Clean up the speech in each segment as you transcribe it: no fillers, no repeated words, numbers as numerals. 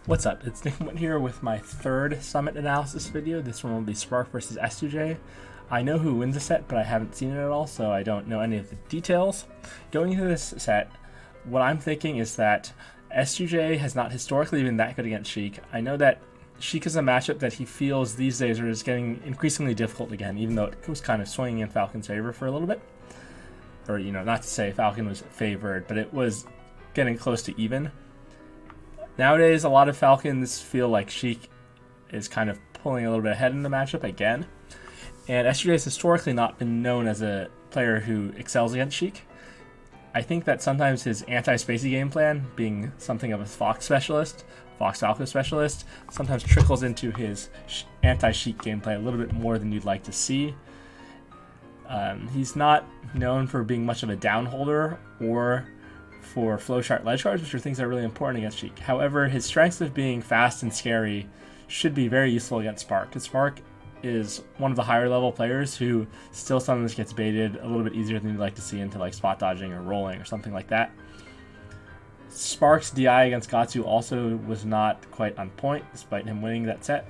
What's up? It's Nickemwit here with my third summit analysis video. This one will be Spark versus S2J. I know who wins the set, but I haven't seen it at all, so I don't know any of the details. Going into this set, what I'm thinking is that S2J has not historically been that good against Sheik. I know that Sheik is a matchup that he feels these days is getting increasingly difficult again, even though it was kind of swinging in Falcon's favor for a little bit. Or, not to say Falcon was favored, but it was getting close to even. Nowadays, a lot of Falcons feel like Sheik is kind of pulling a little bit ahead in the matchup again. And S2J has historically not been known as a player who excels against Sheik. I think that sometimes his anti-spacey game plan, being something of a Fox Falco specialist, sometimes trickles into his anti-Sheik gameplay a little bit more than you'd like to see. He's not known for being much of a downholder or for flowchart ledge guards, which are things that are really important against Sheik. However, his strengths of being fast and scary should be very useful against Spark, because Spark is one of the higher level players who still sometimes gets baited a little bit easier than you'd like to see into like spot dodging or rolling or something like that. Spark's DI against Gatsu also was not quite on point, despite him winning that set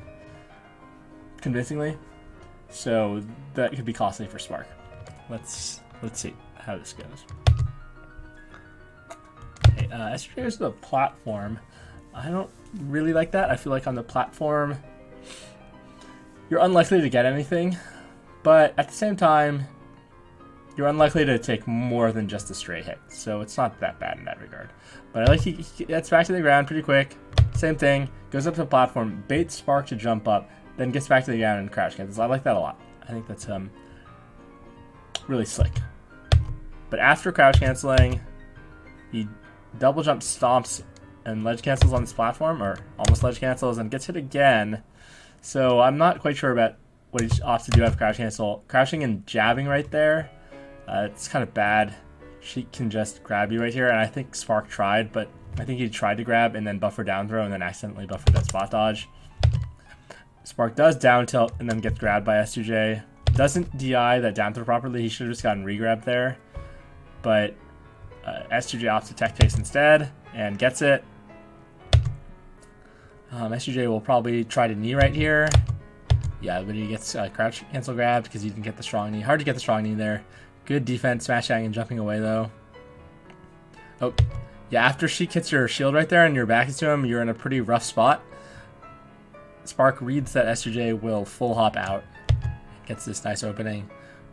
convincingly. So that could be costly for Spark. Let's see how this goes. Okay, S2J is the platform. I don't really like that. I feel like on the platform, you're unlikely to get anything, but at the same time, you're unlikely to take more than just a straight hit. So it's not that bad in that regard. But I like he gets back to the ground pretty quick. Same thing, goes up to the platform, baits Spark to jump up, then gets back to the ground and crouch cancels. I like that a lot. I think that's really slick. But after crouch canceling, he double jump stomps and ledge cancels on this platform, or almost ledge cancels, and gets hit again. So I'm not quite sure about what he opts to do after crouch cancel. Crouching and jabbing right there, it's kind of bad. She can just grab you right here, and I think Spark tried, but I think he tried to grab and then buffer down throw and then accidentally buffered that spot dodge. Spark does down tilt and then gets grabbed by S2J. Doesn't DI that down throw properly. He should have just gotten re-grabbed there. But S2J opts to tech chase instead and gets it. S2J will probably try to knee right here. Yeah, but he gets crouch cancel grabbed because he didn't get the strong knee. Hard to get the strong knee there. Good defense, smashing and jumping away though. Oh, yeah, after Sheik hits your shield right there and your back is to him, you're in a pretty rough spot. Spark reads that S2J will full hop out. Gets this nice opening.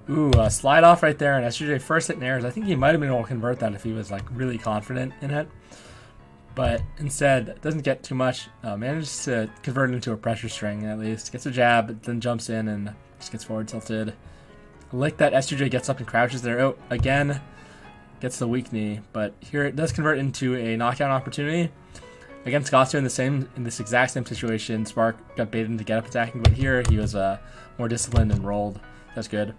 Ooh, slide off right there, and S2J first hit nairs. I think he might have been able to convert that if he was like really confident in it. But instead, doesn't get too much. Manages to convert it into a pressure string at least. Gets a jab, then jumps in and just gets forward tilted. I like that S2J gets up and crouches there. Oh, again, gets the weak knee. But here it does convert into a knockdown opportunity. Against Gatsu in this exact same situation, Spark got baited into get up attacking, but here he was more disciplined and rolled. That's good.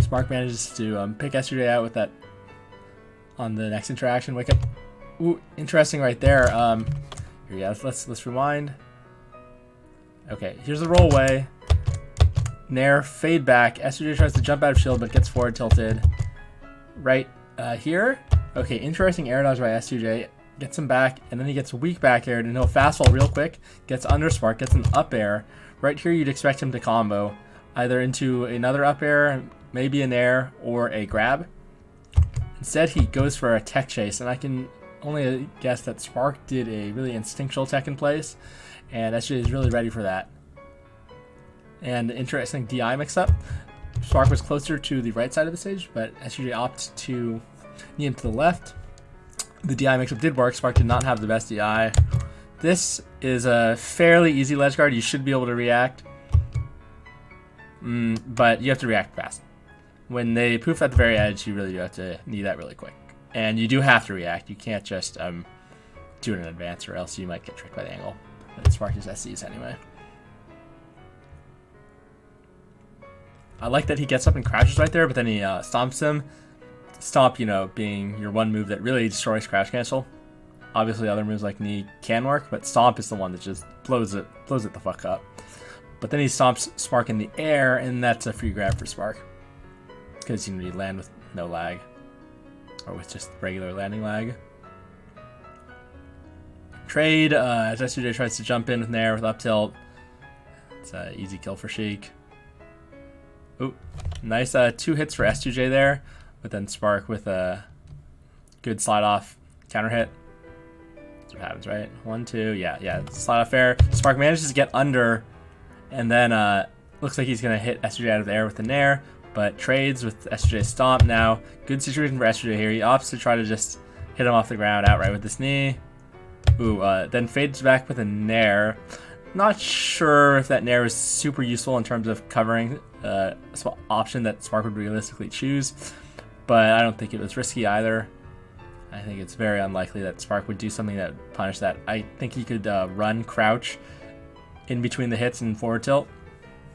Spark manages to pick S2J out with that on the next interaction. Wake up. Ooh, interesting right there. Here, yeah, let's rewind. Okay, here's the roll away. Nair, fade back. S2J tries to jump out of shield, but gets forward tilted. Right here. Okay, interesting air dodge by S2J. Gets him back, and then he gets weak back air, and he'll fastball real quick. Gets under Spark, gets an up air. Right here, you'd expect him to combo either into another up air, maybe an air, or a grab. Instead, he goes for a tech chase, and I can only guess that Spark did a really instinctual tech in place, and S2J is really ready for that. And interesting DI mix-up. Spark was closer to the right side of the stage, but S2J opted to knee him to the left. The DI mix-up did work. Spark did not have the best DI. This is a fairly easy ledge guard. You should be able to react, but you have to react fast. When they poof at the very edge, you really do have to knee that really quick. And you do have to react. You can't just do it in advance, or else you might get tricked by the angle. But Spark is SCs anyway. I like that he gets up and crouches right there, but then he stomps him. Stomp, being your one move that really destroys crouch cancel. Obviously, other moves like knee can work, but stomp is the one that just blows it the fuck up. But then he stomps Spark in the air, and that's a free grab for Spark. Because you land with no lag. Or with just regular landing lag. trade as S2J tries to jump in with Nair with up tilt. It's an easy kill for Sheik. Ooh, nice 2 hits for S2J there, but then Spark with a good slide off counter hit. That's what happens, right? 1, 2, yeah, slide off fair. Spark manages to get under, and then looks like he's gonna hit S2J out of the air with the Nair, but trades with S2J stomp now. Good situation for S2J here. He opts to try to just hit him off the ground outright with this knee. Ooh, then fades back with a Nair. Not sure if that Nair is super useful in terms of covering option that Spark would realistically choose, but I don't think it was risky either. I think it's very unlikely that Spark would do something that would punish that. I think he could run crouch in between the hits and forward tilt,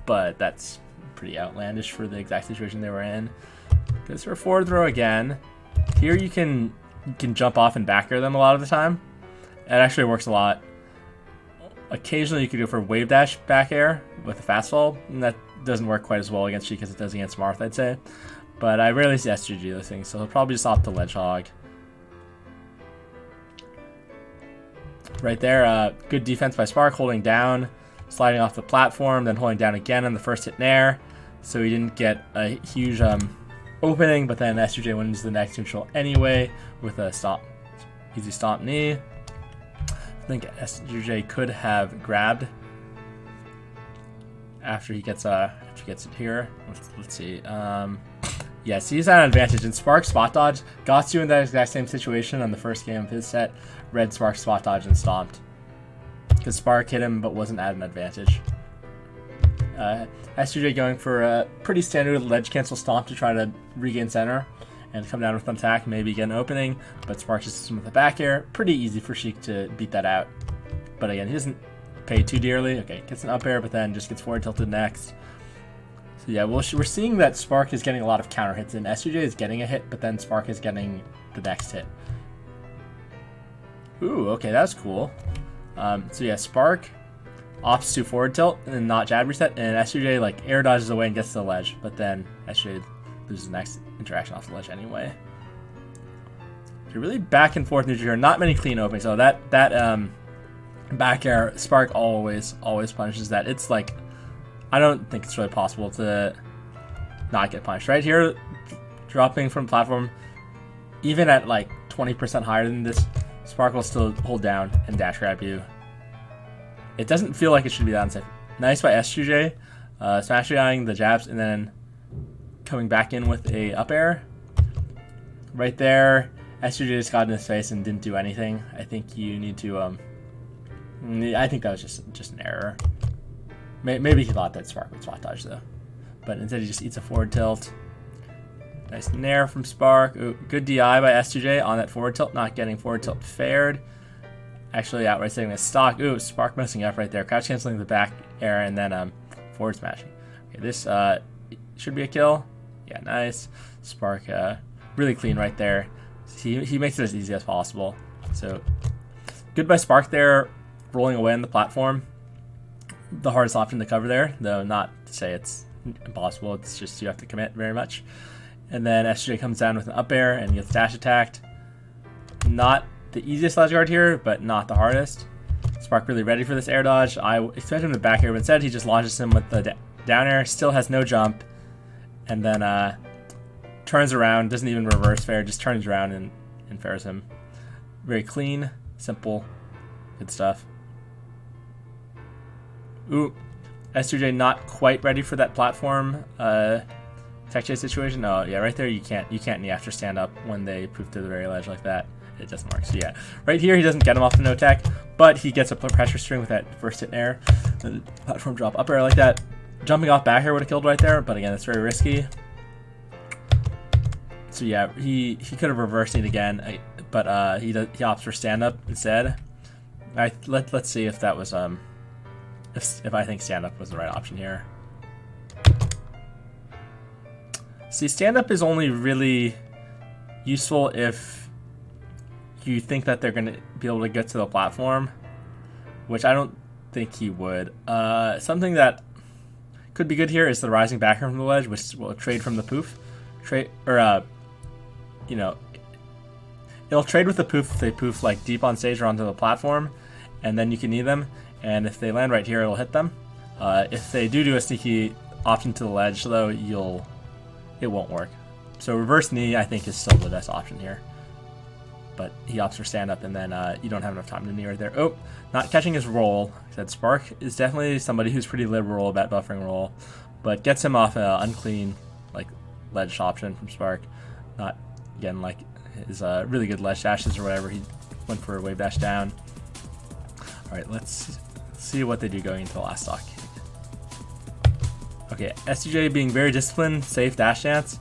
but that's pretty outlandish for the exact situation they were in. Goes for a forward throw again. Here you can jump off and back air them a lot of the time. It actually works a lot. Occasionally you could go for wave dash back air with a fastball, and that doesn't work quite as well against Sheik as it does against Marth, I'd say. But I rarely see S2J do those things, so he'll probably just opt the ledge hog. Right there, good defense by Spark, holding down, sliding off the platform, then holding down again on the first hit Nair, so he didn't get a huge opening, but then S2J wins the next neutral anyway with a stomp, easy stomp knee. I think S2J could have grabbed after he gets it here. Let's see. Yes, he's at an advantage. And Spark spot dodge got you in that exact same situation on the first game of his set. Red Spark spot dodge and stomped because Spark hit him but wasn't at an advantage. S2J going for a pretty standard ledge cancel stomp to try to regain center and come down with an attack, maybe get an opening, but Spark just hits him with a back air. Pretty easy for Sheik to beat that out. But again, he doesn't pay too dearly. Okay, gets an up air, but then just gets forward tilted next. So yeah, we're seeing that Spark is getting a lot of counter hits, and S2J is getting a hit, but then Spark is getting the next hit. Ooh, okay, that's cool. So yeah, Spark opts to forward tilt and not jab reset, and S2J like air dodges away and gets to the ledge, but then S2J loses the next interaction off the ledge anyway. You're really back and forth neutral here. Not many clean openings. So that back air, Spark always punishes that. It's like, I don't think it's really possible to not get punished. Right here, dropping from platform, even at like 20% higher than this, Spark will still hold down and dash grab you. It doesn't feel like it should be that unsafe. Nice by S2J, smash eyeing the jabs and then coming back in with a up air. Right there, S2J just got in his face and didn't do anything. I think you need to, I think that was just an error. Maybe he thought that Spark would spot dodge though. But instead he just eats a forward tilt. Nice nair from Spark. Ooh, good DI by S2J on that forward tilt, not getting forward tilt fared. Actually outright setting a stock. Ooh, Spark messing up right there. Crouch canceling the back air and then forward smashing. Okay, this should be a kill. Yeah, nice. Spark really clean right there. He makes it as easy as possible. So good by Spark there, rolling away on the platform. The hardest option to cover there, though not to say it's impossible. It's just you have to commit very much. And then S2J comes down with an up air and gets dash attacked. Not the easiest ledge guard here, but not the hardest. Spark really ready for this air dodge. I expect him to back air, but instead he just launches him with the down air. Still has no jump. And then turns around, doesn't even reverse fair, just turns around and fairs him. Very clean, simple, good stuff. Ooh, S2J not quite ready for that platform tech chase situation. Oh yeah, right there you can't knee after stand up when they poof to the very ledge like that. It doesn't work. So yeah, right here he doesn't get him off the no tech, but he gets a pressure string with that first hit air. The platform drop up air like that. Jumping off back air would have killed right there, but again, it's very risky. So yeah, he could have reversed it again, but he opts for stand up instead. Let's see if that was if I think stand up was the right option here. See, stand up is only really useful if you think that they're going to be able to get to the platform, which I don't think he would. Something that could be good here is the rising back from the ledge, which will trade from the poof. You know, it'll trade with the poof if they poof like deep on stage or onto the platform. and then you can knee them, and if they land right here, it'll hit them. If they do a sneaky option to the ledge, though, it won't work. So reverse knee, I think, is still the best option here. But he opts for stand up, and then you don't have enough time to knee right there. Oh, not catching his roll. I said Spark is definitely somebody who's pretty liberal about buffering roll, but gets him off an unclean like ledge option from Spark. Not again like his really good ledge dashes or whatever. He went for a wave dash down. All right, let's see what they do going into the last stock. Okay, S2J being very disciplined, safe dash dance.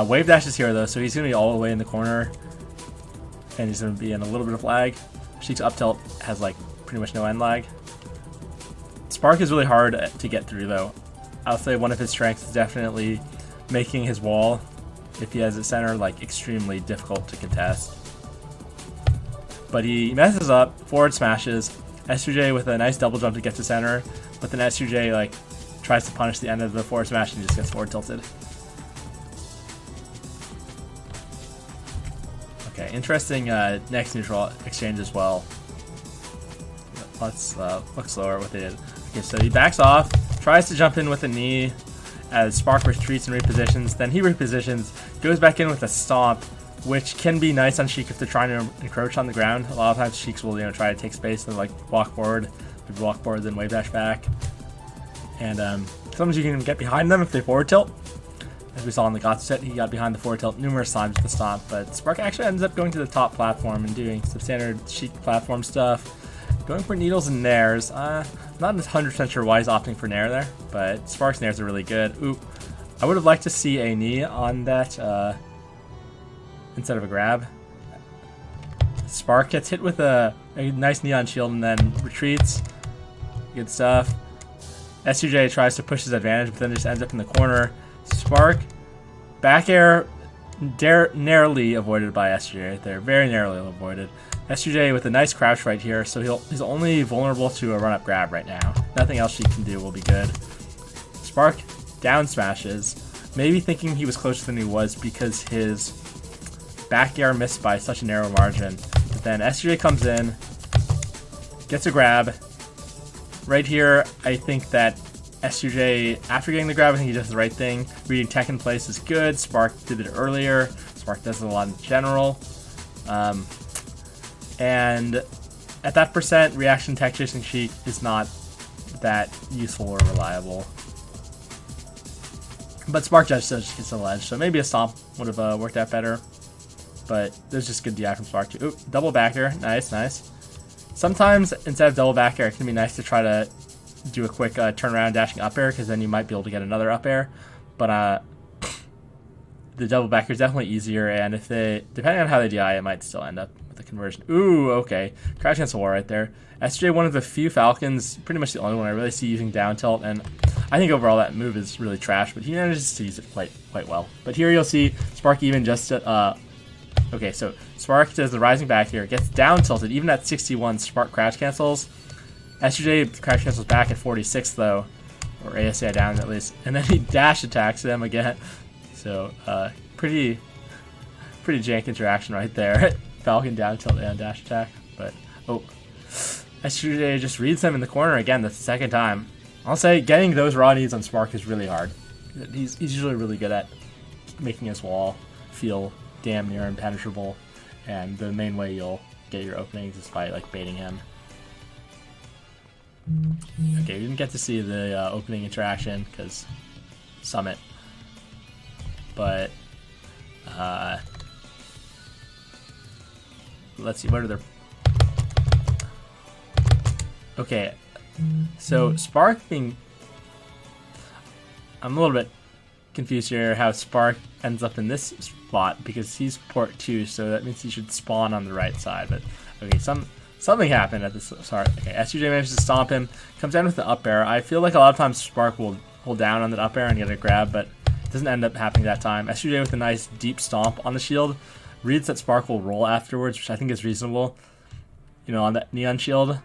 Wave dash is here though, so he's gonna be all the way in the corner. And he's going to be in a little bit of lag. Sheik's up tilt has like pretty much no end lag. Spark is really hard to get through though. I'll say one of his strengths is definitely making his wall, if he has a center, like extremely difficult to contest. But he messes up, forward smashes, S2J with a nice double jump to get to center, but then S2J like tries to punish the end of the forward smash and he just gets forward tilted. Okay, interesting next neutral exchange as well. Let's look slower at what they did. Okay, so he backs off, tries to jump in with a knee as Spark retreats and repositions. Then he repositions, goes back in with a stomp, which can be nice on Sheik if they're trying to encroach on the ground. A lot of times Sheiks will try to take space and like walk forward, then wave dash back. And sometimes you can get behind them if they forward tilt. As we saw in the Gotsu set, he got behind the forward tilt numerous times with the stomp, but Spark actually ends up going to the top platform and doing some standard Sheik platform stuff. Going for needles and nairs. Not 100% sure why he's opting for nair there, but Spark's nairs are really good. Ooh, I would have liked to see a knee on that instead of a grab. Spark gets hit with a nice knee on shield and then retreats. Good stuff. S2J tries to push his advantage, but then just ends up in the corner. Spark, back air, narrowly avoided by S2J right there. Very narrowly avoided. S2J with a nice crouch right here, so he's only vulnerable to a run-up grab right now. Nothing else she can do will be good. Spark down smashes, maybe thinking he was closer than he was because his back air missed by such a narrow margin. But then S2J comes in, gets a grab. Right here, I think that S2J, after getting the grab, I think he does the right thing. Reading tech in place is good. Spark did it earlier. Spark does it a lot in general. And at that percent, reaction tech chasing Sheik is not that useful or reliable. But Spark just gets the ledge, so maybe a stomp would have worked out better. But there's just good DI from Spark too. Oop, double back air. Nice, nice. Sometimes, instead of double back air, it can be nice to try to do a quick turnaround dashing up air, because then you might be able to get another up air. But the double back air is definitely easier, and if they, depending on how they DI, it might still end up with a conversion. Ooh, okay. Crash against the wall right there. S2J, one of the few Falcons, pretty much the only one I really see using down tilt, and I think overall that move is really trash, but he manages to use it quite well. But here you'll see Spark even just okay, so Spark does the rising back here, gets down tilted, even at 61, Spark crash cancels. S2J crash cancels back at 46 though, or ASI down at least, and then he dash attacks him again. So pretty jank interaction right there. Falcon down tilt and dash attack, but oh, S2J just reads him in the corner again. That's the second time. I'll say getting those raw knees on Spark is really hard. He's usually really good at making his wall feel damn near impenetrable, and the main way you'll get your openings is by like baiting him. Okay, we didn't get to see the opening interaction because Summit, but let's see, what are their... Okay, so Spark being... I'm a little bit confused here how Spark ends up in this spot, because he's port 2, so that means he should spawn on the right side, but okay, something happened at this start. Okay, S2J manages to stomp him, comes down with the up air. I feel like a lot of times Spark will hold down on that up air and get a grab, but it doesn't end up happening that time. S2J with a nice deep stomp on the shield, reads that Spark will roll afterwards, which I think is reasonable. You know, on that Neon shield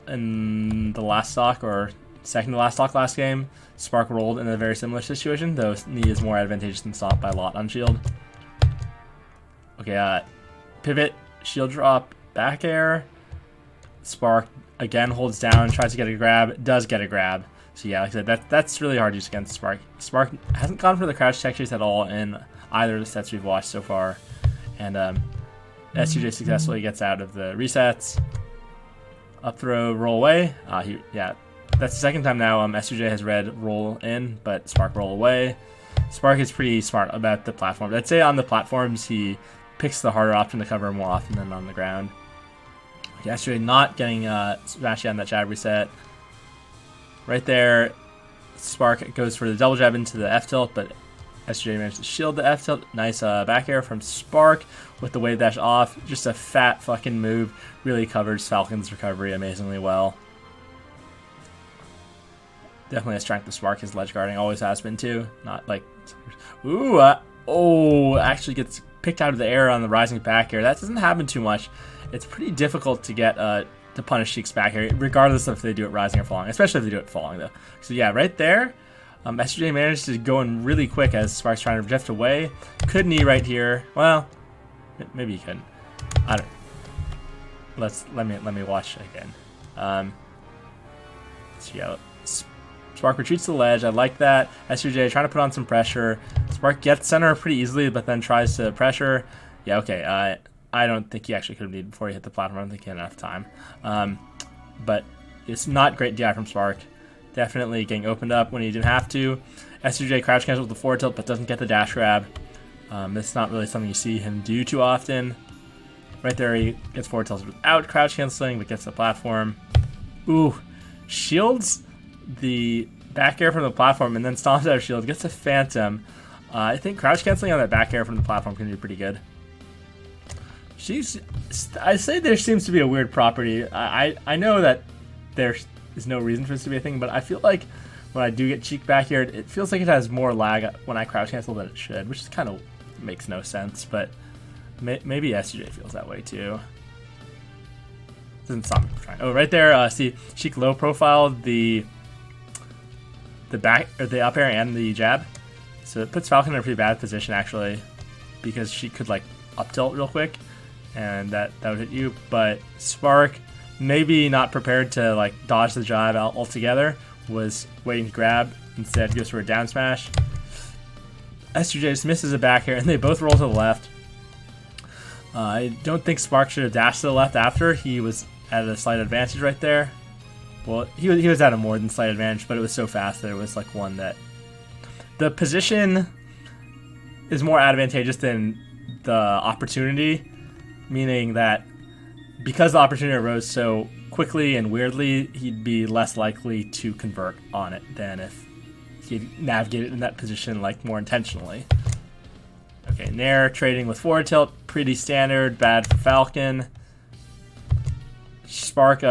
in the last stock, or second to last stock last game, Spark rolled in a very similar situation, though knee is more advantageous than stomp by a lot on shield. Okay, pivot, shield drop, back air. Spark again holds down, tries to get a grab, does get a grab. So yeah, like I said, that's really hard to use against Spark. Spark hasn't gone for the crouch tech chase at all in either of the sets we've watched so far. And S2J successfully gets out of the resets. Up throw, roll away. Yeah, that's the second time now S2J has read roll in, but Spark roll away. Spark is pretty smart about the platform. I'd say on the platforms he picks the harder option to cover more often than on the ground. S2J not getting smashed on that jab reset. Right there, Spark goes for the double jab into the F tilt, but S2J managed to shield the F tilt. Nice back air from Spark with the wave dash off. Just a fat fucking move. Really covers Falcon's recovery amazingly well. Definitely a strength of Spark. His ledge guarding always has been too. Not like, ooh, actually gets picked out of the air on the rising back air. That doesn't happen too much. It's pretty difficult to get to punish Sheik's back air, regardless of if they do it rising or falling, especially if they do it falling though. So yeah, right there, S2J managed to go in really quick as Spark's trying to drift away. Could knee right here. Well, maybe he couldn't. I don't. Let me watch again. So yeah, Spark retreats to the ledge. I like that. S2J trying to put on some pressure. Spark gets center pretty easily, but then tries to pressure. Yeah, okay. I don't think he actually could have needed before he hit the platform. I don't think he had enough time. But it's not great DI from Spark. Definitely getting opened up when he didn't have to. S2J crouch cancels the forward tilt, but doesn't get the dash grab. It's not really something you see him do too often. Right there, he gets forward tilted without crouch canceling, but gets the platform. Ooh, shields the back air from the platform and then stomps out of shield. Gets a phantom. I think crouch canceling on that back air from the platform can be pretty good. I say there seems to be a weird property. I know that there is no reason for this to be a thing, but I feel like when I do get cheek back here, it feels like it has more lag when I crouch cancel than it should, which is kind of makes no sense, but maybe S2J feels that way too. Doesn't stop me from trying. Oh, right there, see, Sheik low profile the back or the up air and the jab, so it puts Falcon in a pretty bad position actually, because she could like up tilt real quick, and that would hit you. But Spark, maybe not prepared to like dodge the jab altogether, was waiting to grab, instead goes for a down smash. S2J just misses a back air, and they both roll to the left. I don't think Spark should have dashed to the left after. He was at a slight advantage right there. Well, he was at a more than slight advantage, but it was so fast that it was like one that the position is more advantageous than the opportunity, meaning that because the opportunity arose so quickly and weirdly, he'd be less likely to convert on it than if he'd navigated in that position like more intentionally. Okay, Nair trading with forward tilt, pretty standard, bad for Falcon. Spark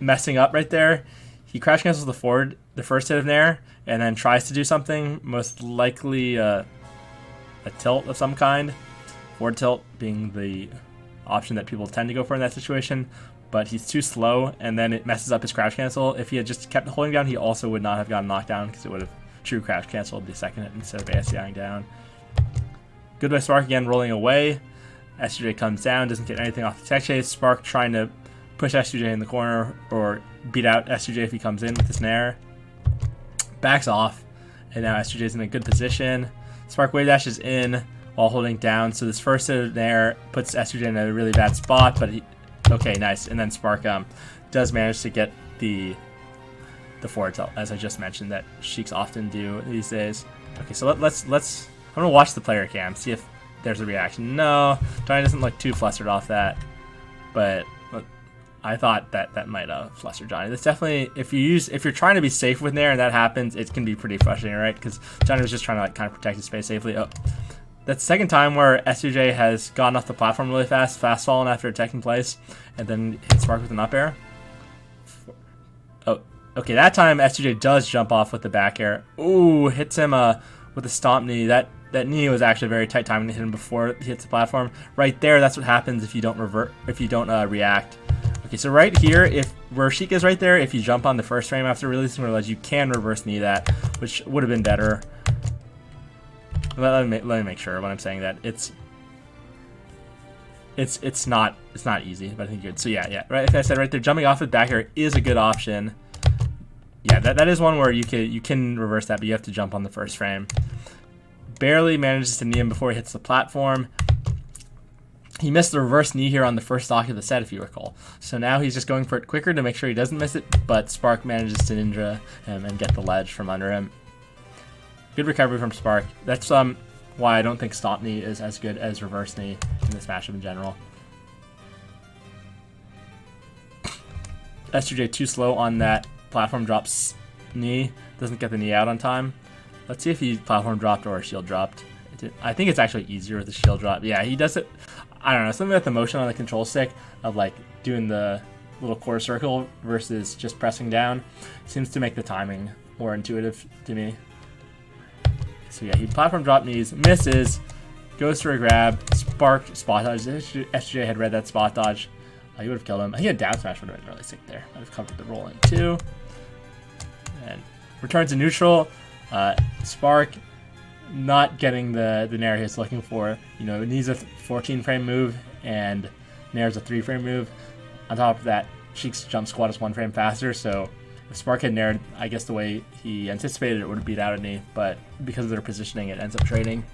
messing up right there. He crouch cancels the first hit of Nair, and then tries to do something, most likely a tilt of some kind. Forward tilt being the option that people tend to go for in that situation, but he's too slow, and then it messes up his crouch cancel. If he had just kept holding down, he also would not have gotten knocked down, because it would have true crouch canceled the second hit instead of ASCIing down. Good by Spark again, rolling away. S2J comes down, doesn't get anything off the tech chase. Spark trying to push S2J in the corner, or beat out S2J if he comes in with this Nair. Backs off, and now S2J's in a good position. Spark wave dashes in while holding down, so this first hit of Nair puts S2J in a really bad spot, but okay, nice. And then Spark does manage to get the forward tilt, as I just mentioned, that Sheiks often do these days. Okay, so let's I'm gonna watch the player cam, see if there's a reaction. No, Johnny doesn't look too flustered off that, but I thought that might fluster Johnny. That's definitely, if you're trying to be safe with Nair and that happens, it can be pretty frustrating, right? Because Johnny was just trying to like kind of protect his space safely. Oh, that's the second time where S2J has gotten off the platform really fast fallen after attacking place, and then hit Spark with an up air. Oh, okay, that time S2J does jump off with the back air. Ooh, hits him with a stomp knee. That knee was actually very tight timing to hit him before he hits the platform. Right there, that's what happens if you don't react. Okay, so right here, where Sheik is right there, if you jump on the first frame after releasing ledge, you can reverse knee that, which would have been better. Let me make sure when I'm saying that. it's not easy, but I think good. So yeah, right. Like I said right there, jumping off with back air is a good option. Yeah, that is one where you can reverse that, but you have to jump on the first frame. Barely manages to knee him before he hits the platform. He missed the reverse knee here on the first stock of the set, if you recall. So now he's just going for it quicker to make sure he doesn't miss it, but Spark manages to ninja him and get the ledge from under him. Good recovery from Spark. That's why I don't think stomp knee is as good as reverse knee in this matchup in general. S2J too slow on that platform drops knee. Doesn't get the knee out on time. Let's see if he platform dropped or shield dropped. I think it's actually easier with the shield drop. Yeah, he does it. I don't know, something about the motion on the control stick of like doing the little quarter circle versus just pressing down seems to make the timing more intuitive to me. So yeah, he platform drop knees, misses, goes for a grab, Spark spot dodge. S2J had read that spot dodge. He would have killed him. I think a down smash would have been really sick there. Might have covered the roll in too. And return to neutral. Spark not getting the nair he's looking for. You know, it needs a 14 frame move and nair's a 3 frame move. On top of that, Sheik's jump squat is 1 frame faster, so if Spark had naired, I guess the way he anticipated it would have beat out at knee, but because of their positioning, it ends up trading.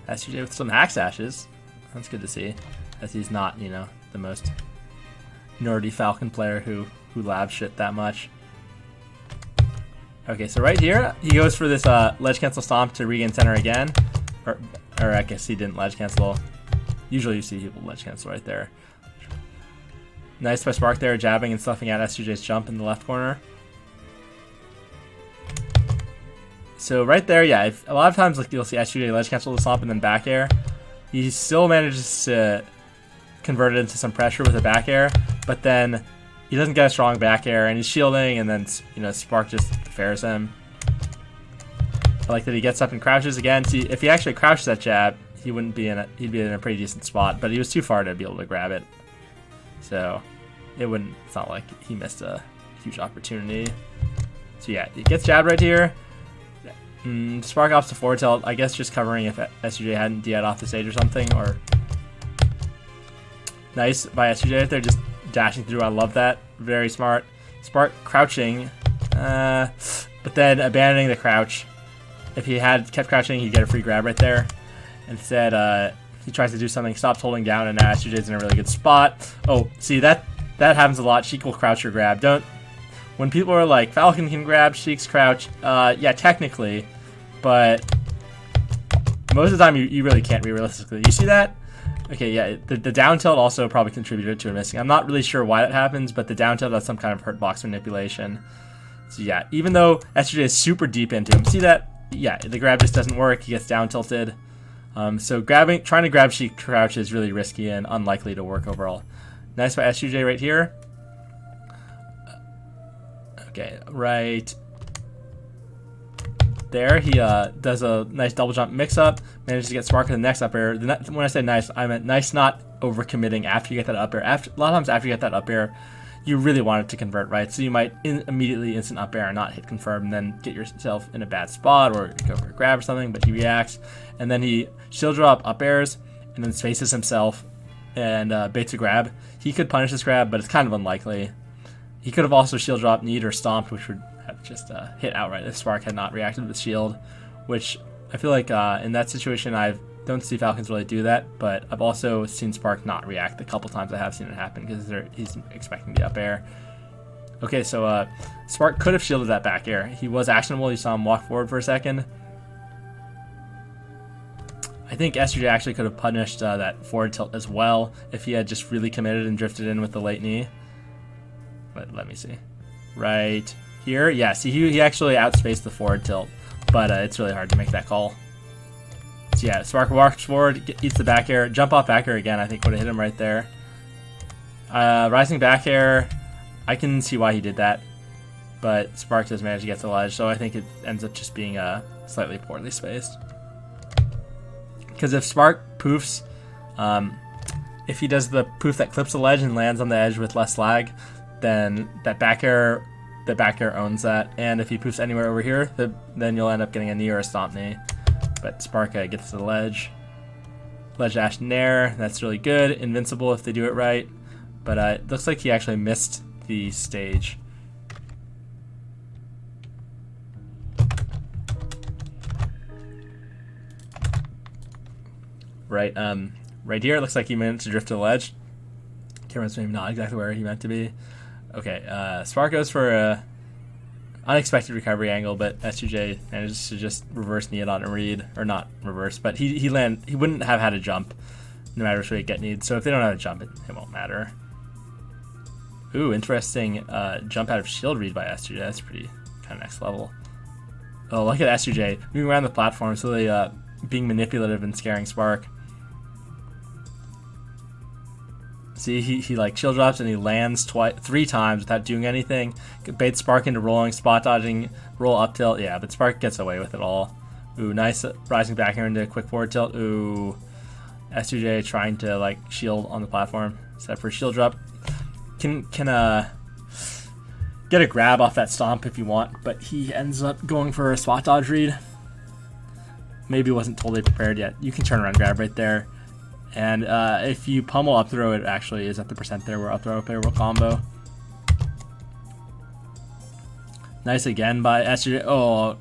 S2J with some hack sashes. That's good to see, as he's not, you know, the most nerdy Falcon player who labs shit that much. Okay, so right here, he goes for this ledge cancel stomp to regain center again. Or I guess he didn't ledge cancel. Usually you see people ledge cancel right there. Nice by Spark there, jabbing and stuffing out S2J's jump in the left corner. So right there, yeah, a lot of times like you'll see S2J ledge cancel the stomp and then back air. He still manages to convert it into some pressure with a back air, but then he doesn't get a strong back air, and he's shielding, and then, you know, Spark just fairs him. I like that he gets up and crouches again. See, if he actually crouched that jab, he wouldn't be in he'd be in a pretty decent spot, but he was too far to be able to grab it. So it's not like he missed a huge opportunity. So yeah, he gets jabbed right here. Spark opts to forward tilt, I guess just covering if S2J hadn't DI'd off the stage or something, or nice by S2J right there, just dashing through. I love that. Very smart. Spark crouching, but then abandoning the crouch. If he had kept crouching, he'd get a free grab right there. Instead, he tries to do something, stops holding down, and now S2J's in a really good spot. Oh, see, that happens a lot. Sheik will crouch or grab. When people are like, Falcon can grab, Sheik's crouch, yeah, technically, but most of the time you really can't realistically. You see that? Okay, yeah, the down tilt also probably contributed to a missing. I'm not really sure why that happens, but the down tilt has some kind of hurt box manipulation. So yeah, even though S2J is super deep into him, see that? Yeah, the grab just doesn't work. He gets down tilted. So trying to grab Sheik crouch is really risky and unlikely to work overall. Nice by S2J right here. Okay, right there, he does a nice double jump mix up, manages to get Spark to the next up air. When I say nice, I meant nice not overcommitting after you get that up air. A lot of times after you get that up air, you really want it to convert, right? So you might immediately instant up air and not hit confirm, and then get yourself in a bad spot or go for a grab or something, but he reacts, and then he shield drop up airs, and then spaces himself and baits a grab. He could punish this grab, but it's kind of unlikely. He could have also shield dropped, kneed, or stomped, which would have just hit outright if Spark had not reacted with shield, which I feel like in that situation I don't see Falcons really do that, but I've also seen Spark not react a couple times. I have seen it happen because he's expecting the up air. Okay, so Spark could have shielded that back air. He was actionable. You saw him walk forward for a second. I think S2J actually could have punished that forward tilt as well if he had just really committed and drifted in with the late knee. But let me see. Right here. Yeah, see, he actually outspaced the forward tilt, but it's really hard to make that call. So yeah, Spark walks forward, eats the back air, jump off back air again, I think would have hit him right there. Rising back air, I can see why he did that, but Spark does manage to get to the ledge, so I think it ends up just being slightly poorly spaced. Because if Spark poofs, if he does the poof that clips the ledge and lands on the edge with less lag, then the back air owns that, and if he poofs anywhere over here, then you'll end up getting a knee or a stomp knee. but Spark gets to the ledge. Ledge dash nair, that's really good. Invincible if they do it right, but it looks like he actually missed the stage. Right, right here it looks like he managed to drift to the ledge. Camera's maybe not exactly where he meant to be. Okay, Spark goes for a unexpected recovery angle, but S2J manages to just reverse knee it on a read, or not reverse, but he wouldn't have had a jump no matter which way it get kneed. So if they don't have a jump, it won't matter. Ooh, interesting jump out of shield read by S2J. That's pretty kind of next level. Oh, look at S2J moving around the platform, so they being manipulative and scaring Spark. See, he like shield drops and he lands 3 times without doing anything. Baits Spark into rolling, spot dodging, roll up tilt. Yeah, but Spark gets away with it all. Ooh, nice rising back here into a quick forward tilt. Ooh, S2J trying to like shield on the platform. Set for shield drop. Can get a grab off that stomp if you want, but he ends up going for a spot dodge read. Maybe wasn't totally prepared yet. You can turn around grab right there. And if you pummel up throw, it actually is at the percent there where up throw will combo. Nice again by S2J. Oh,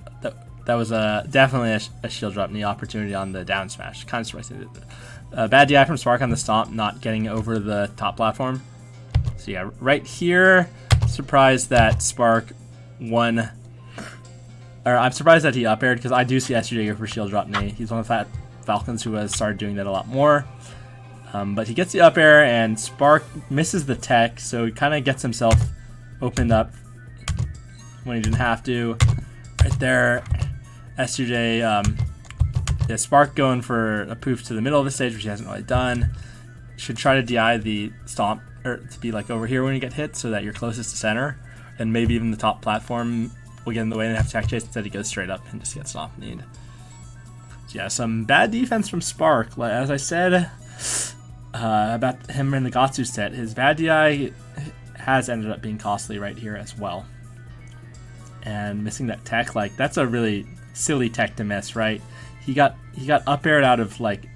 that was definitely a shield drop knee opportunity on the down smash. Kind of surprising. Bad DI from Spark on the stomp, not getting over the top platform. So yeah, right here, surprised that Spark won. Or I'm surprised that he up aired, because I do see S2J go for shield drop knee. He's one of the Falcons who has started doing that a lot more. But he gets the up air, and Spark misses the tech, so he kind of gets himself opened up when he didn't have to. Right there, S2J, yeah, Spark going for a poof to the middle of the stage, which he hasn't really done. Should try to DI the stomp, or to be like over here when you get hit, so that you're closest to center, and maybe even the top platform will get in the way and have to tech chase. Instead, he goes straight up and just gets stomp kneed. So yeah, some bad defense from Spark. As I said about him in the Gatsu set, his bad DI has ended up being costly right here as well. And missing that tech, like, that's a really silly tech to miss, right? He got up aired out of like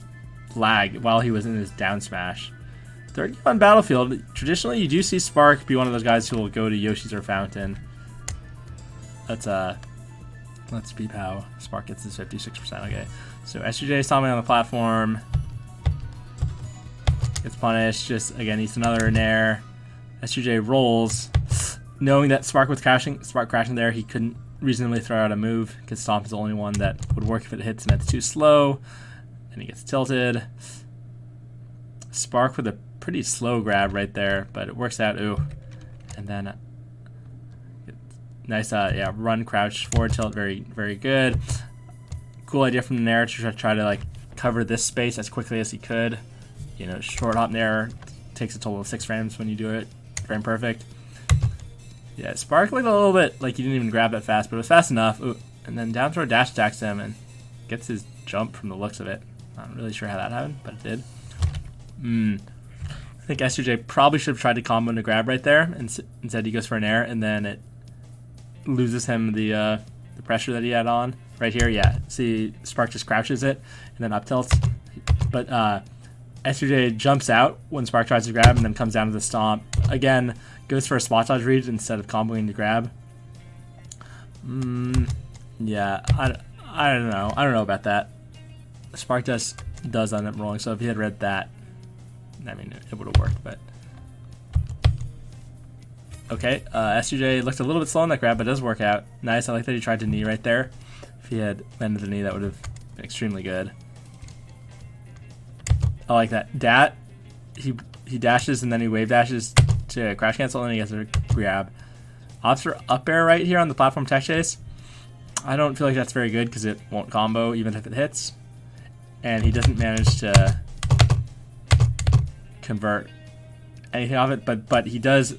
lag while he was in his down smash. Third game on Battlefield, traditionally you do see Spark be one of those guys who will go to Yoshi's or Fountain. Let's beep how Spark gets his 56%. Okay, so S2J stomping on the platform. Gets punished. Just again, needs another nair. S2J rolls, knowing that Spark crashing there. He couldn't reasonably throw out a move because Stomp is the only one that would work if it hits and it's too slow. And he gets tilted. Spark with a pretty slow grab right there, but it works out. Ooh, and then nice, yeah, run, crouch, forward tilt, very, very good. Cool idea from the Nair to try to like cover this space as quickly as he could. You know, short hop Nair takes a total of 6 frames when you do it. Frame perfect. Yeah, Spark looked a little bit like he didn't even grab that fast, but it was fast enough. Ooh, and then down throw dash attacks him and gets his jump from the looks of it. Not really sure how that happened, but it did. I think S2J probably should have tried to combo into grab right there, and instead he goes for an air, and then it loses him the pressure that he had on right here. Yeah, see, Spark just crouches it and then up tilts, but S2J jumps out when Spark tries to grab and then comes down to the stomp again, goes for a spot dodge read instead of comboing to grab. Yeah, I don't know about that. Spark does end up rolling, so if he had read that, I mean, it would have worked, but okay. S2J looked a little bit slow on that grab, but it does work out. Nice. I like that he tried to knee right there. If he had landed the knee, that would have been extremely good. I like that. He dashes and then he wave dashes to crash cancel, and he gets a grab. Officer up air right here on the platform tech chase. I don't feel like that's very good because it won't combo even if it hits, and he doesn't manage to convert anything off it, but he does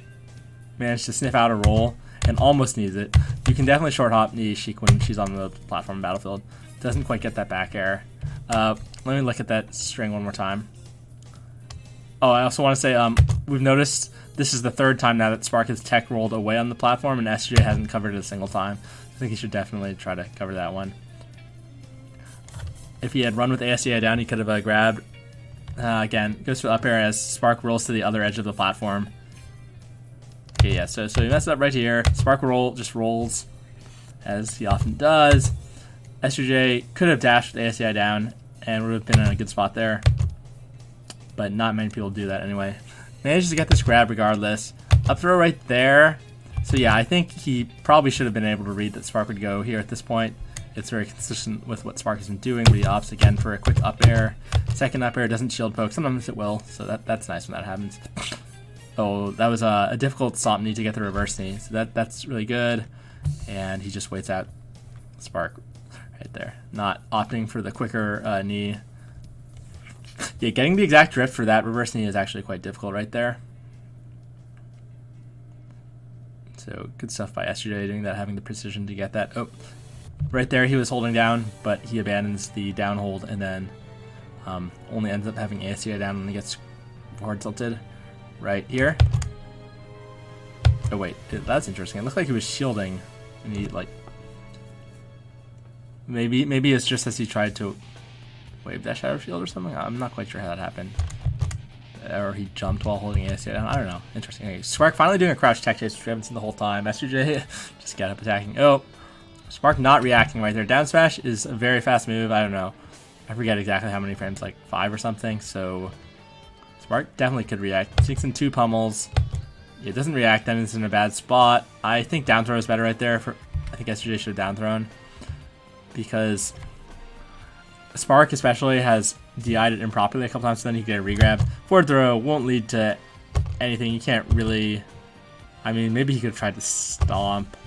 manage to sniff out a roll and almost needs it. You can definitely short hop knee Sheik when she's on the platform in Battlefield. Doesn't quite get that back air. Let me look at that string one more time. Oh, I also want to say we've noticed this is the 3rd time now that Spark has tech rolled away on the platform, and SJ hasn't covered it a single time. I think he should definitely try to cover that one. If he had run with ASDI down, he could have grabbed. Again, goes for the up air as Spark rolls to the other edge of the platform. Okay, yeah, so he messed up right here. Spark just rolls, as he often does. S2J could have dashed with ASDI down and would have been in a good spot there. But not many people do that anyway. Manages to get this grab regardless. Up throw right there. So yeah, I think he probably should have been able to read that Spark would go here at this point. It's very consistent with what Spark has been doing, but he opts again for a quick up air. Second up air doesn't shield poke. Sometimes it will, so that's nice when that happens. Oh, that was a difficult stomp knee to get the reverse knee, so that's really good. And he just waits out Spark right there. Not opting for the quicker knee. Yeah, getting the exact drift for that reverse knee is actually quite difficult right there. So good stuff by S2J doing that, having the precision to get that. Oh, right there he was holding down, but he abandons the down hold and then only ends up having ASDI down when he gets forward tilted right here. Oh wait, that's interesting. It looked like he was shielding and he like maybe it's just as he tried to wave that shadow shield or something. I'm not quite sure how that happened. Or he jumped while holding ASDI down. I don't know. Interesting. Okay, Spark finally doing a crouch tech chase, which we haven't seen the whole time. S2J just got up attacking. Oh, Spark not reacting right there. Down smash is a very fast move. I don't know. I forget exactly how many frames, like 5 or something. So Spark definitely could react. Sneaks in 2 pummels. It doesn't react, then it's in a bad spot. I think down throw is better right there. I think S2J should have down thrown. Because Spark especially has DI'd it improperly a couple times, so then you get a regrab. Forward throw won't lead to anything. You can't really... I mean, maybe he could have tried to stomp.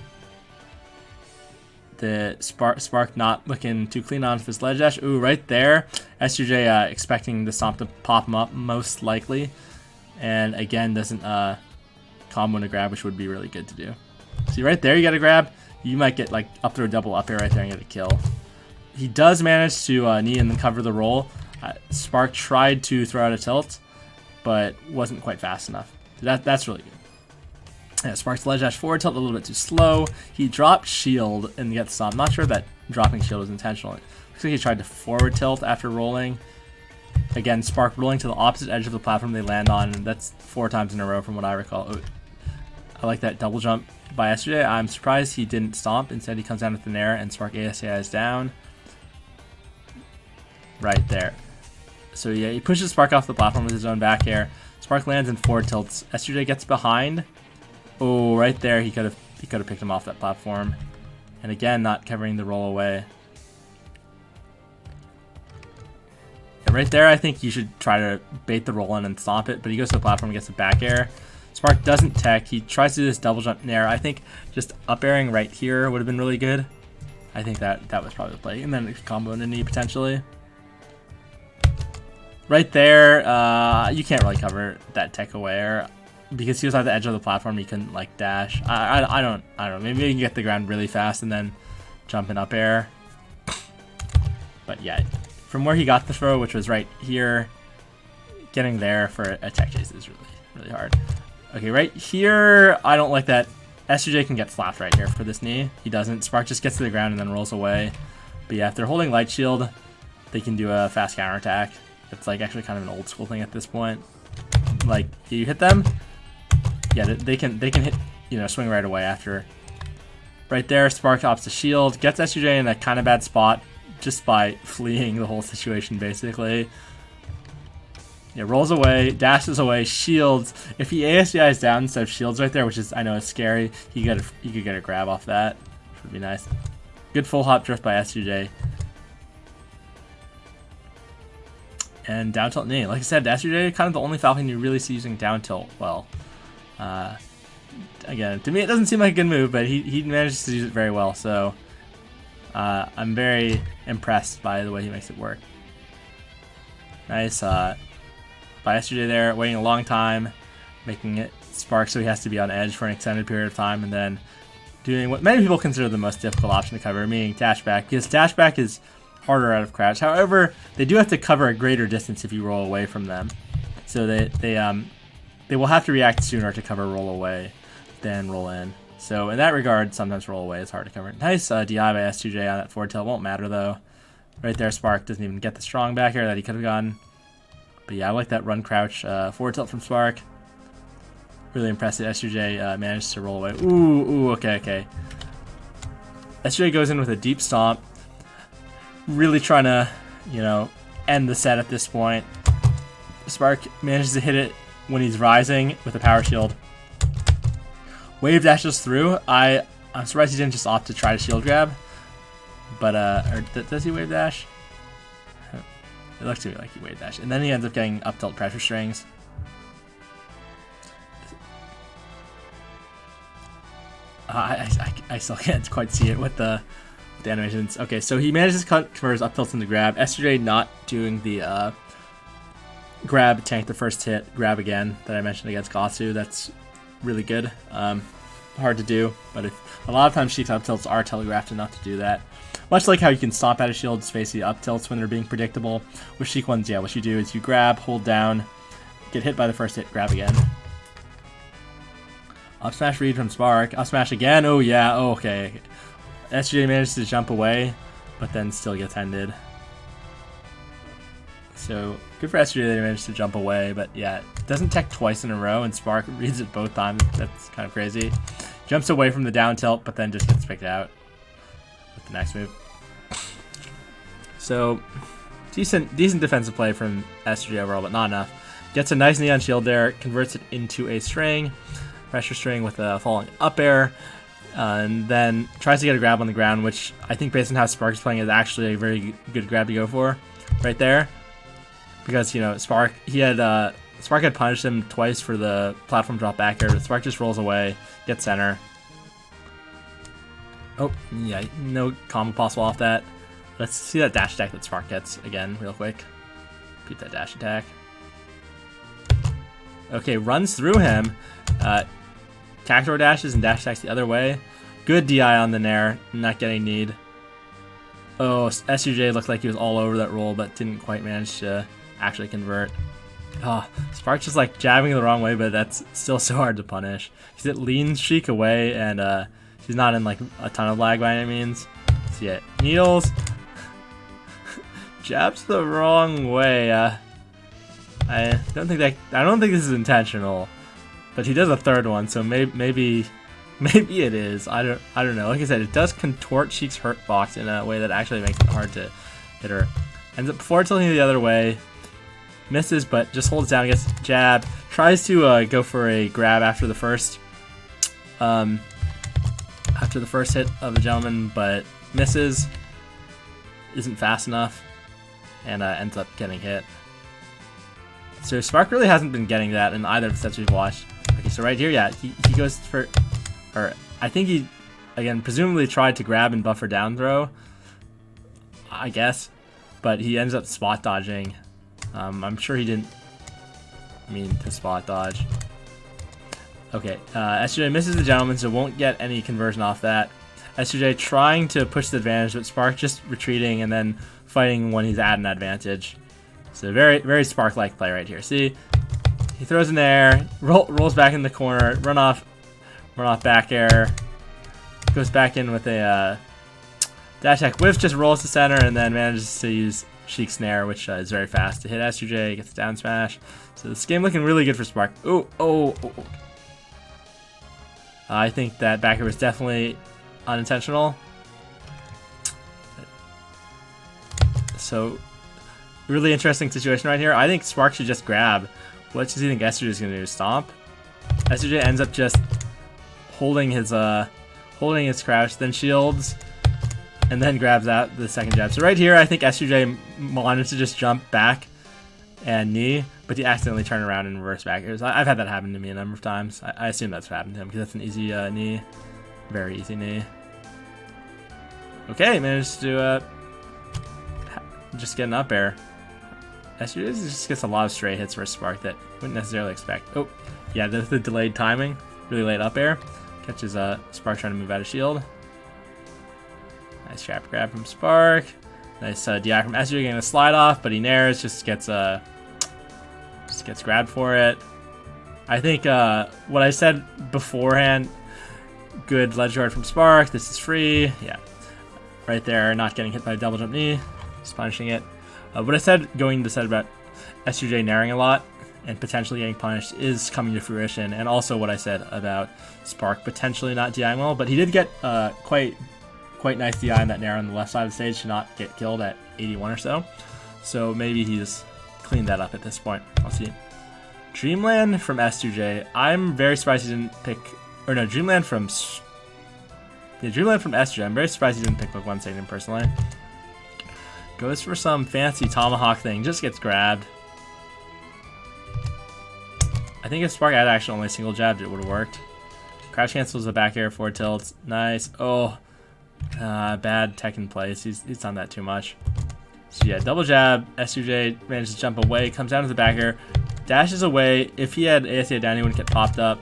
The Spark not looking too clean on his ledge dash. Ooh, right there. S2J expecting the stomp to pop him up, most likely. And again, doesn't combo into grab, which would be really good to do. See, right there, you got to grab. You might get like up throw double up air right there and get a kill. He does manage to knee and then cover the roll. Spark tried to throw out a tilt, but wasn't quite fast enough. That's really good. Yeah, Spark's ledge dash forward tilt a little bit too slow. He dropped shield and gets stomp. I'm not sure that dropping shield was intentional. Looks like he tried to forward tilt after rolling. Again, Spark rolling to the opposite edge of the platform they land on, and that's 4 times in a row from what I recall. Oh, I like that double jump by S2J. I'm surprised he didn't stomp. Instead, he comes down with an air, and Spark ASDI is down. Right there. So yeah, he pushes Spark off the platform with his own back air. Spark lands and forward tilts. S2J gets behind. Oh, right there, he could have picked him off that platform. And again, not covering the roll away. Yeah, right there, I think you should try to bait the roll in and stomp it, but he goes to the platform and gets a back air. Spark doesn't tech. He tries to do this double jump nair. I think just up airing right here would have been really good. I think that was probably the play. And then combo into knee potentially. Right there, you can't really cover that tech away. Because he was at the edge of the platform, he couldn't like dash. I don't know. Maybe you can get the ground really fast and then jump in up air. But yeah, from where he got the throw, which was right here, getting there for a tech chase is really hard. Okay, right here, I don't like that. S2J can get slapped right here for this knee. He doesn't. Spark just gets to the ground and then rolls away. But yeah, if they're holding light shield, they can do a fast counterattack. It's like actually kind of an old school thing at this point. Like you hit them. Yeah, they can hit, you know, swing right away after. Right there, Spark opts to shield, gets S2J in a kind of bad spot just by fleeing the whole situation, basically. Yeah, rolls away, dashes away, shields. If he ASDI's down instead of shields right there, which is, I know is scary, he could get a grab off that, which would be nice. Good full hop drift by S2J. And down tilt knee. Like I said, S2J kind of the only Falcon you really see using down tilt well. Again, to me it doesn't seem like a good move, but he manages to use it very well, so I'm very impressed by the way he makes it work. Nice by S2J there, waiting a long time, making it Spark so he has to be on edge for an extended period of time, and then doing what many people consider the most difficult option to cover, meaning dash back, because dash back is harder out of crouch. However, they do have to cover a greater distance if you roll away from them, so they will have to react sooner to cover roll away than roll in. So in that regard, sometimes roll away is hard to cover. Nice DI by S2J on that forward tilt. Won't matter though. Right there, Spark doesn't even get the strong back air that he could have gotten. But yeah, I like that run crouch forward tilt from Spark. Really impressive. S2J managed to roll away. Ooh, okay. S2J goes in with a deep stomp. Really trying to, end the set at this point. Spark manages to hit it when he's rising with a power shield. Wave dashes through. I'm surprised he didn't just opt to try to shield grab. But, does he wave dash? It looks to me like he wave dash. And then he ends up getting up tilt pressure strings. I still can't quite see it with the animations. Okay, so he manages to convert his up tilts into grab. S2J not doing the grab, tank the first hit, grab again that I mentioned against Gosu. That's really good. Hard to do, but a lot of times Sheik's up tilts are telegraphed enough to do that. Much like how you can stomp out of shield to face the up tilts when they're being predictable. With Sheik ones, yeah, what you do is you grab, hold down, get hit by the first hit, grab again. Up smash read from Spark. Up smash again. Oh yeah. Oh, okay. S2J manages to jump away, but then still gets ended. So good for S2J that he managed to jump away, but yeah, doesn't tech twice in a row, and Spark reads it both times. That's kind of crazy. Jumps away from the down tilt, but then just gets picked out with the next move. So decent defensive play from S2J overall, but not enough. Gets a nice neon shield there, converts it into a string. Pressure string with a falling up air, and then tries to get a grab on the ground, which I think based on how Spark is playing is actually a very good grab to go for right there, because Spark had punished him twice for the platform drop back air, but Spark just rolls away, gets center. Oh yeah, no combo possible off that. Let's see that dash attack that Spark gets again real quick. Beat that dash attack. Okay, runs through him. Cactuar dashes and dash attacks the other way. Good DI on the Nair, not getting need. Oh, S2J looked like he was all over that roll, but didn't quite manage to actually convert. Oh, Spark's just like jabbing the wrong way, but that's still so hard to punish. Because it leans Sheik away, and she's not in like a ton of lag by any means. So yeah, needles. Jabs the wrong way. I don't think this is intentional. But he does a third one, so maybe it is. I don't know. Like I said, it does contort Sheik's hurt box in a way that actually makes it hard to hit her. Ends up forward tilting the other way, misses, but just holds down, gets jab, tries to go for a grab after the first hit of the gentleman, but misses, isn't fast enough, and ends up getting hit. So Spark really hasn't been getting that in either of the sets we've watched. Okay, so right here, yeah, he goes for, or I think he, again, presumably tried to grab and buffer down throw, I guess, but he ends up spot dodging. I'm sure he didn't mean to spot dodge. Okay, S2J misses the gentleman, so won't get any conversion off that. S2J trying to push the advantage, but Spark just retreating and then fighting when he's at an advantage. So very, very Spark-like play right here. See? He throws in the air, rolls back in the corner, run off back air, goes back in with a dash attack, whiff, just rolls to center, and then manages to use Sheik's snare, which is very fast to hit S2J, gets down smash. So this game looking really good for Spark. Oh. I think that back air was definitely unintentional. So really interesting situation right here. I think Spark should just grab. What does he think S2J is going to do? Stomp? S2J ends up just holding his crouch, then shields, and then grabs out the second jab. So right here, I think S2J wanted to just jump back and knee, but he accidentally turned around and reverse back airs. I've had that happen to me a number of times. I assume that's what happened to him, because that's an easy knee. Very easy knee. Okay, managed to just get an up air. S2J just gets a lot of straight hits for Spark that wouldn't necessarily expect. Oh, yeah, the delayed timing. Really late up air. Catches Spark trying to move out of shield. Nice trap grab from Spark. Nice DI from S2J getting a slide off, but he nairs, just gets grabbed for it. I think what I said beforehand, good ledge guard from Spark. This is free. Yeah, right there, not getting hit by a double jump knee. just punishing it. What I said going into set about S2J naring a lot and potentially getting punished is coming to fruition, and also what I said about Spark potentially not DIing well, but he did get quite nice DI on that nair on the left side of the stage to not get killed at 81 or so. So maybe he's cleaned that up at this point. I'll see. Dreamland from S2J. I'm very surprised he didn't pick, or no, Dreamland from S2J. I'm very surprised he didn't pick like 1 second personally. Goes for some fancy tomahawk thing, just gets grabbed. I think if Spark had actually only single jabbed, it would have worked. Crouch cancels the back air, forward tilts. Nice. Oh, bad tech in place. He's done that too much. So yeah, double jab. S2J manages to jump away, comes down to the back air, dashes away. If he had ASA down, he wouldn't get popped up.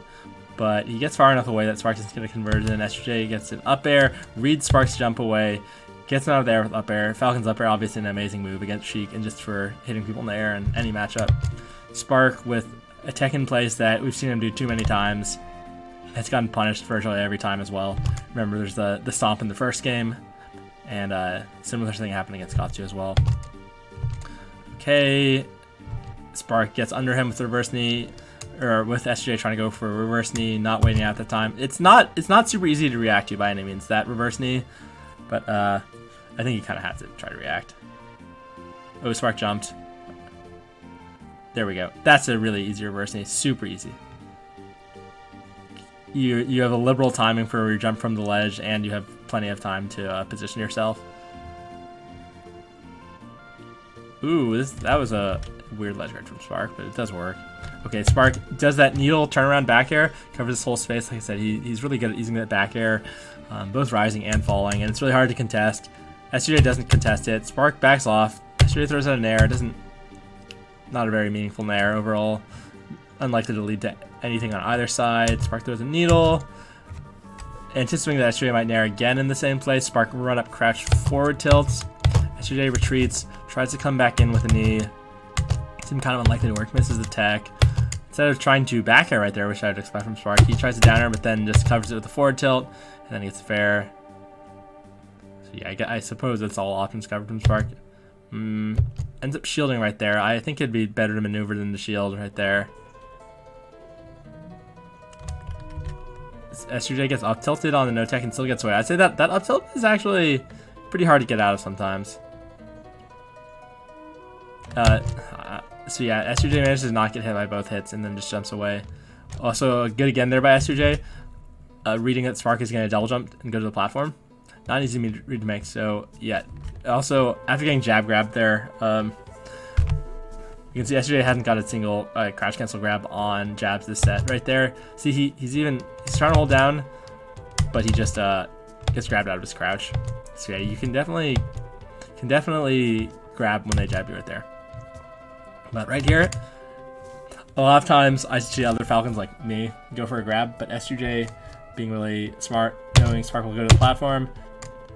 But he gets far enough away that Sparks is going to convert it, and S2J gets an up air, reads Sparks jump away, gets him out of there with up air. Falcon's up air, obviously an amazing move against Sheik and just for hitting people in the air in any matchup. Spark with a tech in place that we've seen him do too many times. Has gotten punished virtually every time as well. Remember, there's the stomp in the first game, and similar thing happened against Katsu as well. Okay, Spark gets under him with the reverse knee, or with S2J trying to go for a reverse knee, not waiting out at the time. It's not super easy to react to by any means, that reverse knee, but I think you kind of have to try to react. Oh, Spark jumped. There we go. That's a really easy reverse knee. Super easy. You have a liberal timing for your jump from the ledge, and you have plenty of time to position yourself. Ooh, that was a weird ledge guard from Spark, but it does work. Okay, Spark does that needle turnaround back air, covers this whole space. Like I said, he's really good at using that back air, both rising and falling, and it's really hard to contest. S2J doesn't contest it. Spark backs off. S2J throws out an air. Not a very meaningful nair overall. Unlikely to lead to anything on either side. Spark throws a needle. Anticipating that S2J might nair again in the same place. Spark run up, crouch, forward tilts. S2J retreats, tries to come back in with a knee. Seemed kind of unlikely to work. Misses the tech. Instead of trying to back air right there, which I would expect from Spark, he tries to down air, but then just covers it with a forward tilt, and then he gets fair. So yeah, I suppose that's all options covered from Spark. Ends up shielding right there. I think it'd be better to maneuver than to shield right there. S2J gets up tilted on the no tech and still gets away. I'd say that up tilt is actually pretty hard to get out of sometimes. So yeah, S2J manages to not get hit by both hits and then just jumps away. Also good again there by S2J. Reading that Spark is going to double jump and go to the platform. Not an easy read to make, so yeah. Also, after getting jab grabbed there, you can see S2J hasn't got a single crouch cancel grab on jabs this set right there. See, he's trying to hold down, but he just gets grabbed out of his crouch. So yeah, you can definitely grab when they jab you right there. But right here, a lot of times I see other Falcons like me go for a grab, but S2J being really smart, knowing Spark will go to the platform,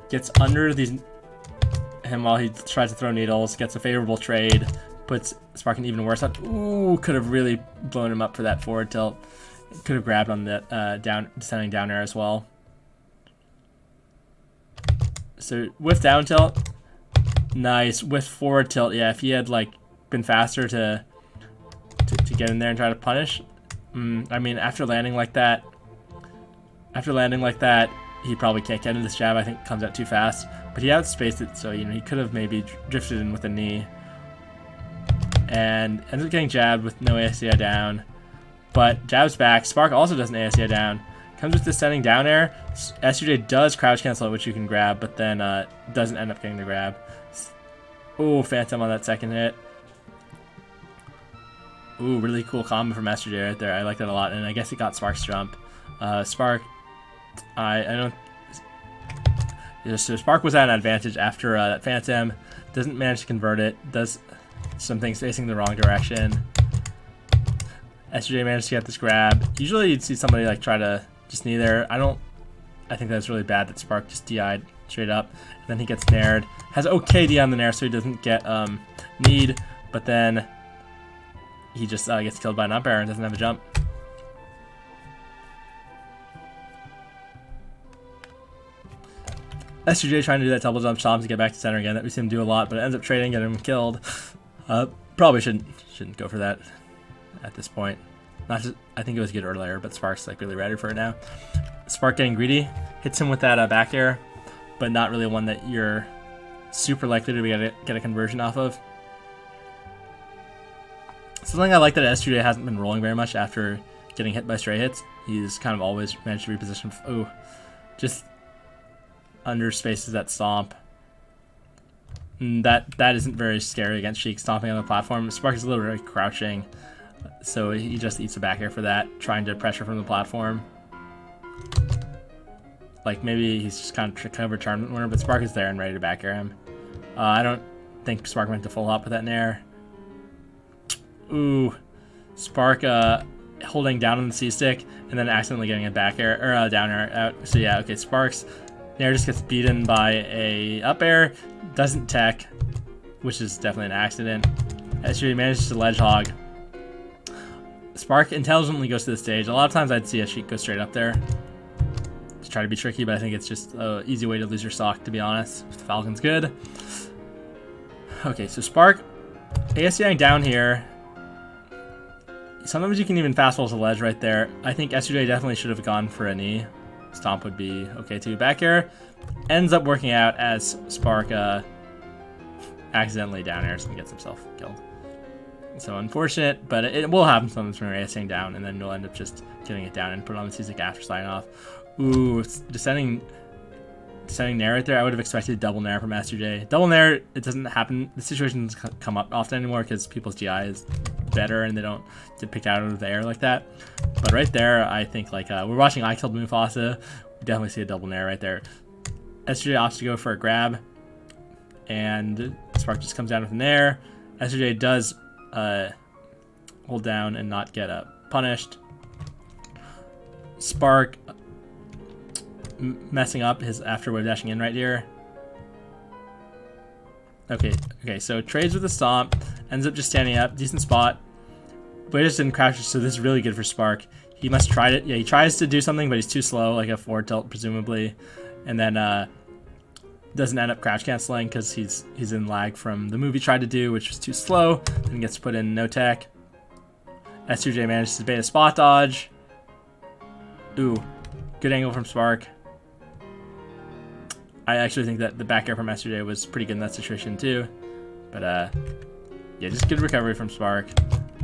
gets under him while he tries to throw needles, gets a favorable trade, puts Spark in even worse. Ooh, could have really blown him up for that forward tilt. Could have grabbed on the descending down air as well. So with down tilt, nice. With forward tilt, yeah, if he had like been faster to get in there and try to punish, I mean, after landing like that, he probably can't get into this jab. I think comes out too fast, but he outspaced it, so he could have maybe drifted in with a knee, and ends up getting jabbed with no ASCI down. But jabs back. Spark also does an ASCI down. Comes with descending down air. S2J does crouch cancel it, which you can grab, but then doesn't end up getting the grab. Ooh, Phantom on that second hit. Ooh, really cool combo from S2J right there. I like that a lot, and I guess it got Spark's jump. Spark, I don't. So Spark was at an advantage after that Phantom. Doesn't manage to convert it. Does some things facing the wrong direction. S2J managed to get this grab. Usually you'd see somebody like try to just knee there. I think that's really bad that Spark just DI'd straight up. And then he gets nared. Has okay DI on the nair, so he doesn't get kneed, but then he just gets killed by an up air and doesn't have a jump. S2J trying to do that double jump stomp to get back to center again. That we see him do a lot, but it ends up trading, getting him killed. Probably shouldn't go for that at this point. Not just, I think it was good earlier, but Spark's like really ready for it now. Spark getting greedy, hits him with that back air, but not really one that you're super likely to get a conversion off of. Something I like that S2J hasn't been rolling very much after getting hit by stray hits. He's kind of always managed to reposition. Oh, just under spaces that stomp. That isn't very scary against Sheik stomping on the platform. Spark is literally crouching, so he just eats a back air for that, trying to pressure from the platform. Like maybe he's just kind of cover tournament winner, but Spark is there and ready to back air him. I don't think Spark went to full hop with that nair. Ooh, Spark holding down on the C stick and then accidentally getting a back air or down air out. So yeah, okay, Spark's nair just gets beaten by a up air, doesn't tech, which is definitely an accident. S2J manages to ledge hog. Spark intelligently goes to the stage. A lot of times I'd see a Sheik go straight up there to try to be tricky, but I think it's just an easy way to lose your stock, to be honest. Falcon's good. Okay, so Spark ASCing down here. Sometimes you can even fast fall to ledge right there. I think S2J definitely should have gone for a knee. Stomp would be okay too. Back air ends up working out as Spark accidentally down airs and gets himself killed. So unfortunate, but it will happen sometimes when you're ASing down, and then you'll end up just getting it down and put it on the C-stick after sliding off. Ooh, descending nair right there. I would have expected double nair from S2J. Double nair, it doesn't happen. The situation doesn't come up often anymore because people's GI is better and they don't get picked out of the air like that. But right there, I think like we're watching I Killed Mufasa. We definitely see a double nair right there. S2J opts to go for a grab, and Spark just comes down with a nair. S2J does hold down and not get punished. Spark messing up his after wave dashing in right here. Okay, so trades with a stomp, ends up just standing up, decent spot. But he just didn't crouch, so this is really good for Spark. He must try it. Yeah, he tries to do something, but he's too slow, like a forward tilt presumably, and then doesn't end up crouch canceling because he's in lag from the move he tried to do, which was too slow. Then gets put in no tech. S2J manages to bait a spot dodge. Ooh, good angle from Spark. I actually think that the back air from S2J was pretty good in that situation too. But yeah, just good recovery from Spark.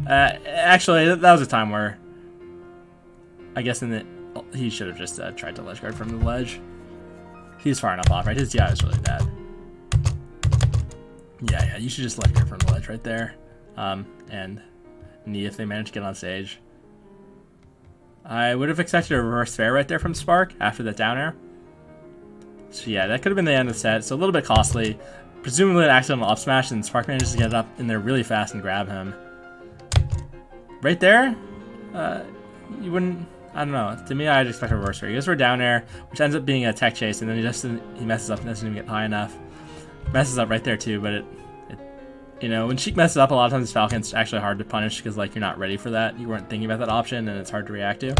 Actually, that was a time where I guess he should have just tried to ledge guard from the ledge. He's far enough off, right? His DI is really bad. Yeah, you should just ledge guard from the ledge right there. And knee if they manage to get on stage. I would have expected a reverse fair right there from Spark after that down air. So yeah, that could have been the end of the set. So a little bit costly. Presumably an accidental up smash, and Spark manages to get up in there really fast and grab him. Right there, you wouldn't, I don't know. To me, I'd expect a reverse fair. He goes for a down air, which ends up being a tech chase, and then he messes up and doesn't even get high enough. Messes up right there too, but you know, when Sheik messes up, a lot of times Falcon's actually hard to punish because like you're not ready for that. You weren't thinking about that option, and it's hard to react to.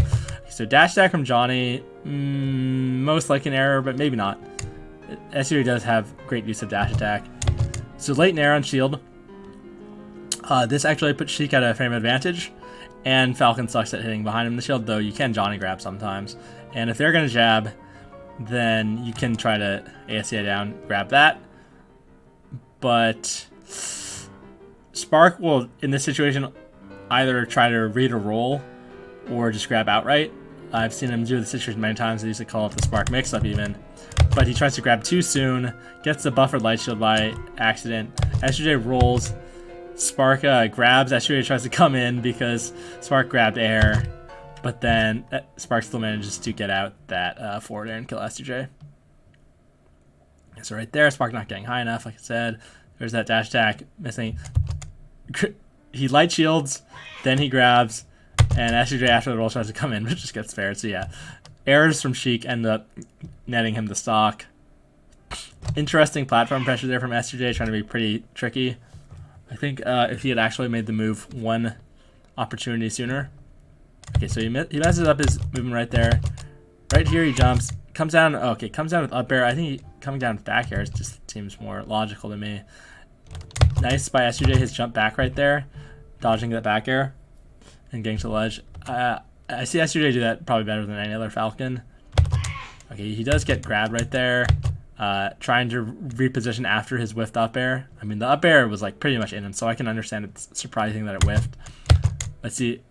So dash attack from Johnny, most like an error, but maybe not. S2J does have great use of dash attack. So late nair on shield. This actually puts Sheik at a frame advantage, and Falcon sucks at hitting behind him in the shield, though you can Johnny grab sometimes. And if they're going to jab, then you can try to ASCI down, grab that. But Spark will, in this situation, either try to read a roll or just grab outright. I've seen him do the situation many times. I used to call it the Spark mix-up even. But he tries to grab too soon, gets the buffered light shield by accident. S2J rolls. Spark grabs. S2J tries to come in because Spark grabbed air. But then Spark still manages to get out that forward air and kill S2J. So right there, Spark not getting high enough, like I said. There's that dash attack missing. He light shields, then he grabs, and S2J after the roll tries to come in, which just gets fair. So yeah, errors from Sheik end up netting him the stock. Interesting platform pressure there from S2J, trying to be pretty tricky. I think if he had actually made the move one opportunity sooner. Okay, so he messes up his movement right there. Right here he jumps, comes down. Okay, comes down with up air. I think he coming down with back air just seems more logical to me. Nice by S2J, his jump back right there, dodging that back air and getting to the ledge. I see S2J do that probably better than any other Falcon. Okay, he does get grabbed right there, trying to reposition after his whiffed up air. I mean, the up air was like pretty much in him, so I can understand it's surprising that it whiffed. Let's see.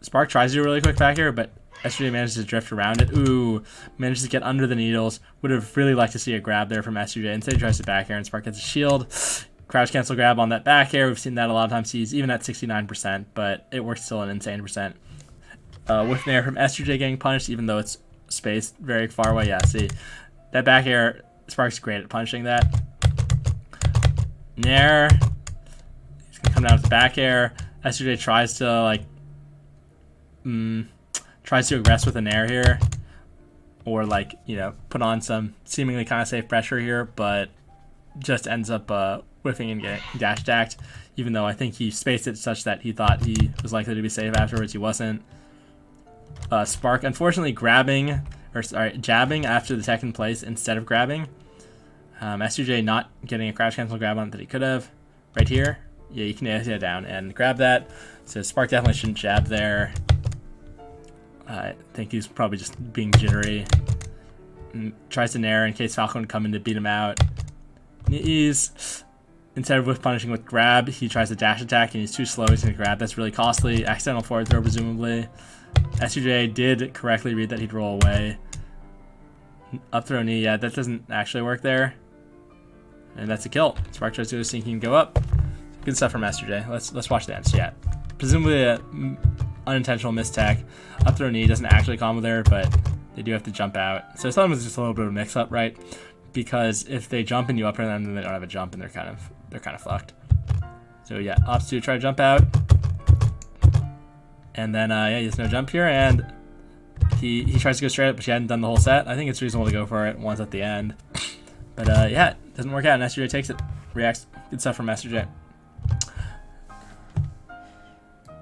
Spark tries to do a really quick back air, but S2J manages to drift around it. Ooh, manages to get under the needles. Would have really liked to see a grab there from S2J. Instead, he tries to back air, and Spark gets a shield. Crouch cancel grab on that back air. We've seen that a lot of times. He's even at 69%, but it works still an insane percent. With an air from S2J getting punished, even though it's spaced very far away. Yeah, see, that back air, Spark's great at punishing that. Nair. He's going to come down with the back air. S2J tries to, like, tries to aggress with an air here. Or, like, you know, put on some seemingly kind of safe pressure here, but just ends up whiffing and getting dash attacked, even though I think he spaced it such that he thought he was likely to be safe afterwards. He wasn't. Spark unfortunately jabbing after the tech in place instead of grabbing. S2J not getting a crouch cancel grab on it that he could have. Right here, yeah, you can ASA down and grab that. So Spark definitely shouldn't jab there. I think he's probably just being jittery. And tries to nair in case Falcon would come in to beat him out. Instead of whiff punishing with grab, he tries to dash attack and he's too slow. He's going to grab. That's really costly. Accidental forward throw, presumably. S2J did correctly read that he'd roll away. Up throw knee, yeah, that doesn't actually work there. And that's a kill. Spark tries to do a sinking and go up. Good stuff from S2J. Let's watch the end. So yeah, presumably an unintentional mistech. Up throw knee doesn't actually combo there, but they do have to jump out. So some of it's just a little bit of a mix up, right? Because if they jump and you up air them, then they don't have a jump and they're kind of fucked. So yeah, ops to try to jump out. And then yeah, he has no jump here, and he tries to go straight up, but she hadn't done the whole set. I think it's reasonable to go for it once at the end. But yeah, it doesn't work out, and S2J takes it. Reacts. Good stuff from S2J.